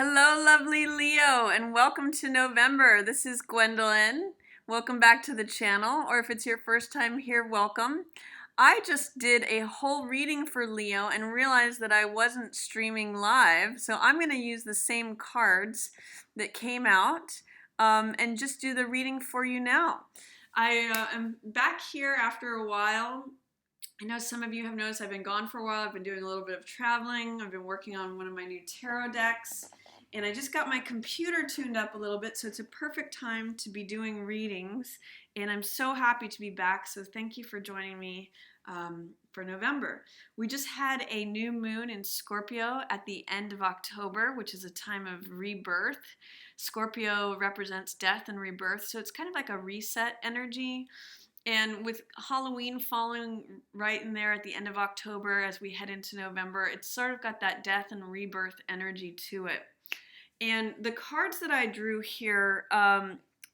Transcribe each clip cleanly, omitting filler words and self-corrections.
Hello, lovely Leo, and welcome to November. This is Gwendolyn. Welcome back to the channel, or if it's your first time here, welcome. I just did a whole reading for Leo and realized that I wasn't streaming live, so I'm going to use the same cards that came out and just do the reading for you now. I am back here after a while. I know some of you have noticed I've been gone for a while. I've been doing a little bit of traveling. I've been working on one of my new tarot decks. And I just got my computer tuned up a little bit, so it's a perfect time to be doing readings. And I'm so happy to be back, so thank you for joining me for November. We just had a new moon in Scorpio at the end of October, which is a time of rebirth. Scorpio represents death and rebirth, so it's kind of like a reset energy. And with Halloween falling right in there at the end of October as we head into November, it's sort of got that death and rebirth energy to it. And the cards that I drew here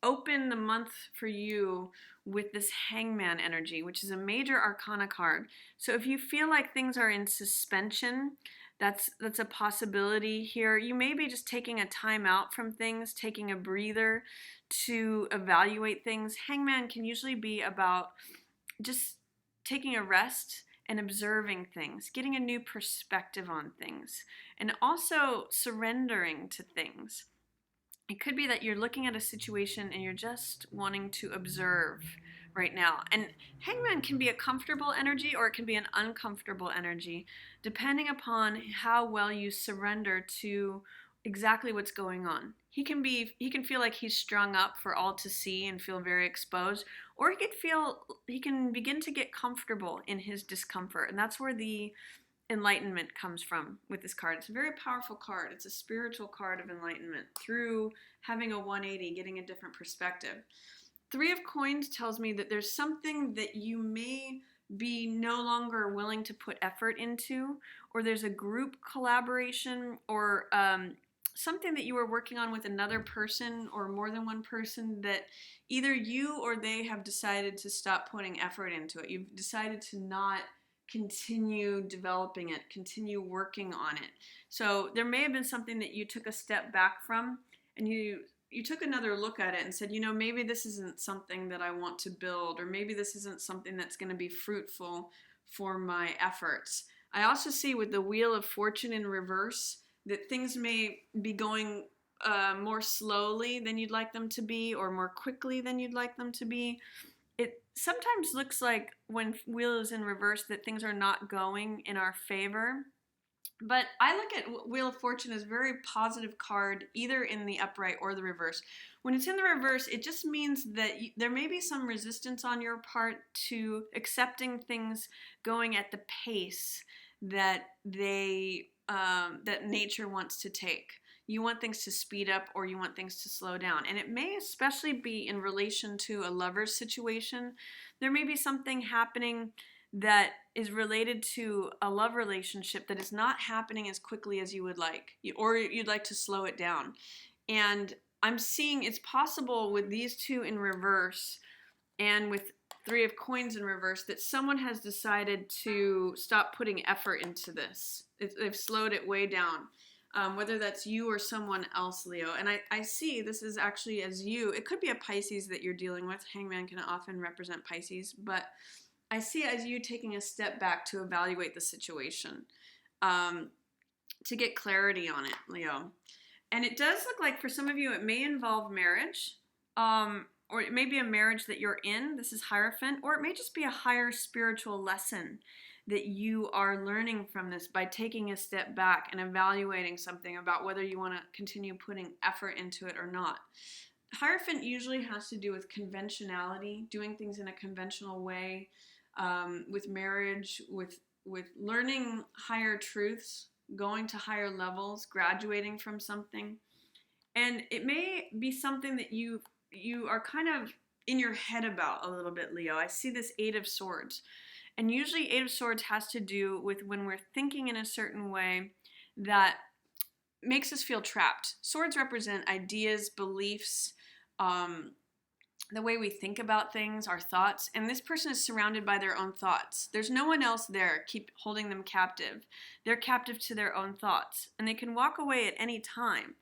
open the month for you with this Hangman energy, which is a major Arcana card. So if you feel like things are in suspension, that's a possibility here. You may be just taking a time out from things, taking a breather to evaluate things. Hangman can usually be about just taking a rest and observing things, getting a new perspective on things, and also surrendering to things. It could be that you're looking at a situation and you're just wanting to observe right now. And Hangman can be a comfortable energy or it can be an uncomfortable energy, depending upon how well you surrender to exactly what's going on. He can feel like he's strung up for all to see and feel very exposed, or he can begin to get comfortable in his discomfort. And that's where the enlightenment comes from with this card. It's a very powerful card. It's a spiritual card of enlightenment through having a 180, getting a different perspective. Three of Coins tells me that there's something that you may be no longer willing to put effort into, or there's a group collaboration, or something that you were working on with another person or more than one person that either you or they have decided to stop putting effort into it. You've decided to not continue developing it, continue working on it. So there may have been something that you took a step back from and you took another look at it and said, maybe this isn't something that I want to build, or maybe this isn't something that's going to be fruitful for my efforts. I also see with the Wheel of Fortune in reverse that things may be going more slowly than you'd like them to be, or more quickly than you'd like them to be. It sometimes looks like when Wheel is in reverse that things are not going in our favor. But I look at Wheel of Fortune as a very positive card, either in the upright or the reverse. When it's in the reverse, it just means that there may be some resistance on your part to accepting things going at the pace that that nature wants to take. You want things to speed up or you want things to slow down. And it may especially be in relation to a lover's situation. There may be something happening that is related to a love relationship that is not happening as quickly as you would like, or you'd like to slow it down. And I'm seeing it's possible with these two in reverse and with Three of Coins in reverse that someone has decided to stop putting effort into this. They've slowed it way down. Whether that's you or someone else, Leo. And I see this is actually as you. It could be a Pisces that you're dealing with. Hangman can often represent Pisces. But I see it as you taking a step back to evaluate the situation, to get clarity on it, Leo. And it does look like for some of you it may involve marriage, or it may be a marriage that you're in. This is Hierophant. Or it may just be a higher spiritual lesson that you are learning from this by taking a step back and evaluating something about whether you want to continue putting effort into it or not. Hierophant usually has to do with conventionality, doing things in a conventional way, with marriage, with learning higher truths, going to higher levels, graduating from something. And it may be something that you are kind of in your head about a little bit, Leo. I see this Eight of Swords. And usually Eight of Swords has to do with when we're thinking in a certain way that makes us feel trapped. Swords represent ideas, beliefs, the way we think about things, our thoughts, and this person is surrounded by their own thoughts. There's no one else there keep holding them captive. They're captive to their own thoughts, and they can walk away at any time.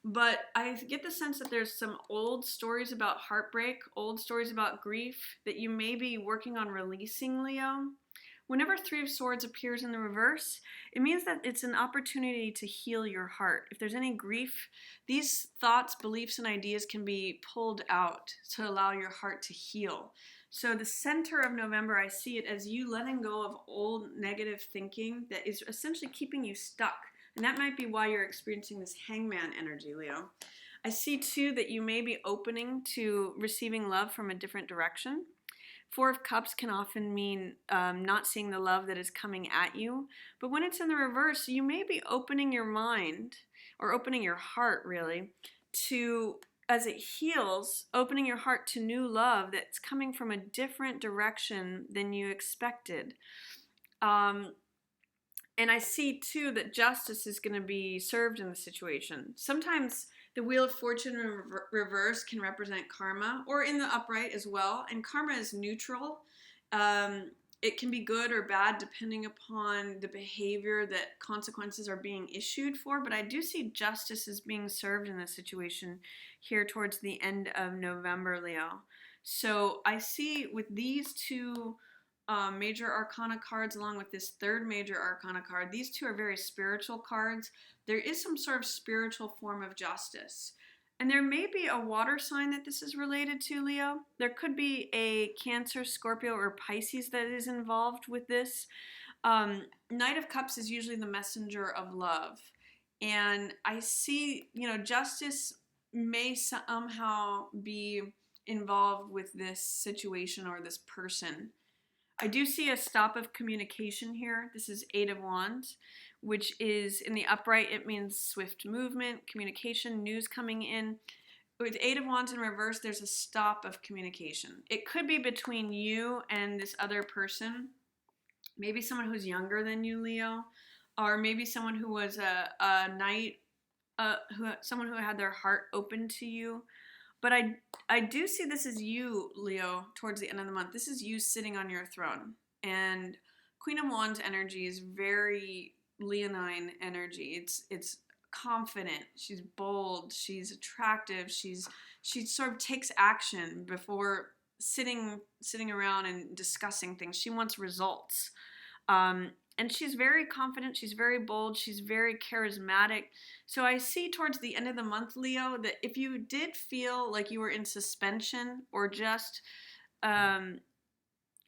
But I get the sense that there's some old stories about heartbreak, old stories about grief that you may be working on releasing, Leo. Whenever Three of Swords appears in the reverse, it means that it's an opportunity to heal your heart. If there's any grief, these thoughts, beliefs, and ideas can be pulled out to allow your heart to heal. So the center of November, I see it as you letting go of old negative thinking that is essentially keeping you stuck. And that might be why you're experiencing this hangman energy, Leo. I see too that you may be opening to receiving love from a different direction. Four of Cups can often mean not seeing the love that is coming at you. But when it's in the reverse, you may be opening your mind, or opening your heart really, to, as it heals, opening your heart to new love that's coming from a different direction than you expected. And I see too that justice is going to be served in the situation. Sometimes the Wheel of Fortune in reverse can represent karma, or in the upright as well. And karma is neutral. It can be good or bad depending upon the behavior that consequences are being issued for. But I do see justice is being served in this situation here towards the end of November, Leo. So I see with these two major arcana cards along with this third major arcana card, these two are very spiritual cards. There is some sort of spiritual form of justice. And there may be a water sign that this is related to, Leo. There could be a Cancer, Scorpio, or Pisces that is involved with this. Knight of Cups is usually the messenger of love. And I see, justice may somehow be involved with this situation or this person. I do see a stop of communication here. This is Eight of Wands, which is in the upright. It means swift movement, communication, news coming in. With Eight of Wands in reverse, there's a stop of communication. It could be between you and this other person, maybe someone who's younger than you, Leo, or maybe someone who was a knight, someone who had their heart open to you. But I do see this as you, Leo, towards the end of the month. This is you sitting on your throne. And Queen of Wands energy is very leonine energy. It's confident. She's bold. She's attractive. She sort of takes action before sitting around and discussing things. She wants results. And she's very confident, she's very bold, she's very charismatic. So I see towards the end of the month, Leo, that if you did feel like you were in suspension or just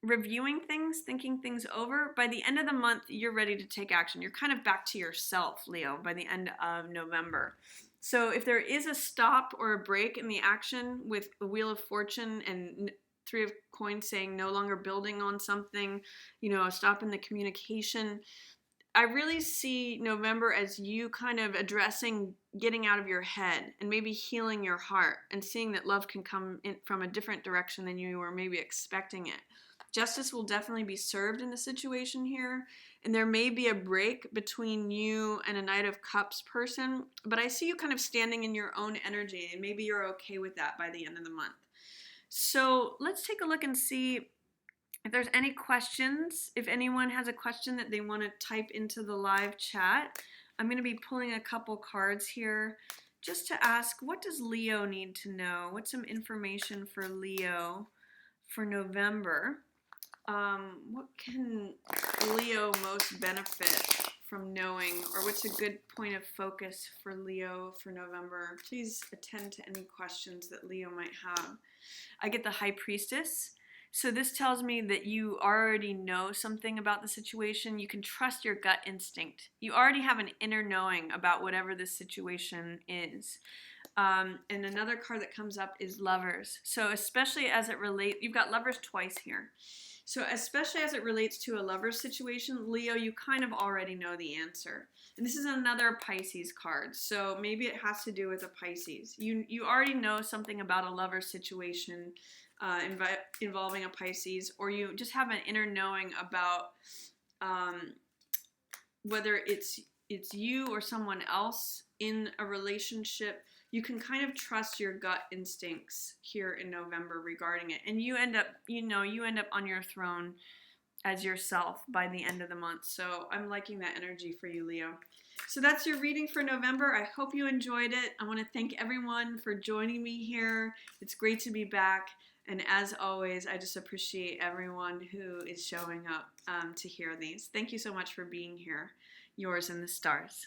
reviewing things, thinking things over, by the end of the month, you're ready to take action. You're kind of back to yourself, Leo, by the end of November. So if there is a stop or a break in the action with the Wheel of Fortune and Three of Coins saying no longer building on something, a stop in the communication, I really see November as you kind of addressing getting out of your head and maybe healing your heart and seeing that love can come in from a different direction than you were maybe expecting it. Justice will definitely be served in the situation here, and there may be a break between you and a Knight of Cups person, but I see you kind of standing in your own energy, and maybe you're okay with that by the end of the month. So let's take a look and see if there's any questions. If anyone has a question that they want to type into the live chat, I'm going to be pulling a couple cards here just to ask, what does Leo need to know? What's some information for Leo for November? What can Leo most benefit from knowing, or what's a good point of focus for Leo for November? Please attend to any questions that Leo might have. I get the High Priestess. So this tells me that you already know something about the situation. You can trust your gut instinct. You already have an inner knowing about whatever the situation is. And another card that comes up is Lovers. So especially as it relates, you've got Lovers twice here. So especially as it relates to a lover's situation, Leo, you kind of already know the answer. And this is another Pisces card, so maybe it has to do with a Pisces. You already know something about a lover's situation involving a Pisces, or you just have an inner knowing about whether it's you or someone else in a relationship. you can kind of trust your gut instincts here in November regarding it. And you end up, you end up on your throne as yourself by the end of the month. So I'm liking that energy for you, Leo. So that's your reading for November. I hope you enjoyed it. I want to thank everyone for joining me here. It's great to be back. And as always, I just appreciate everyone who is showing up to hear these. Thank you so much for being here. Yours in the stars.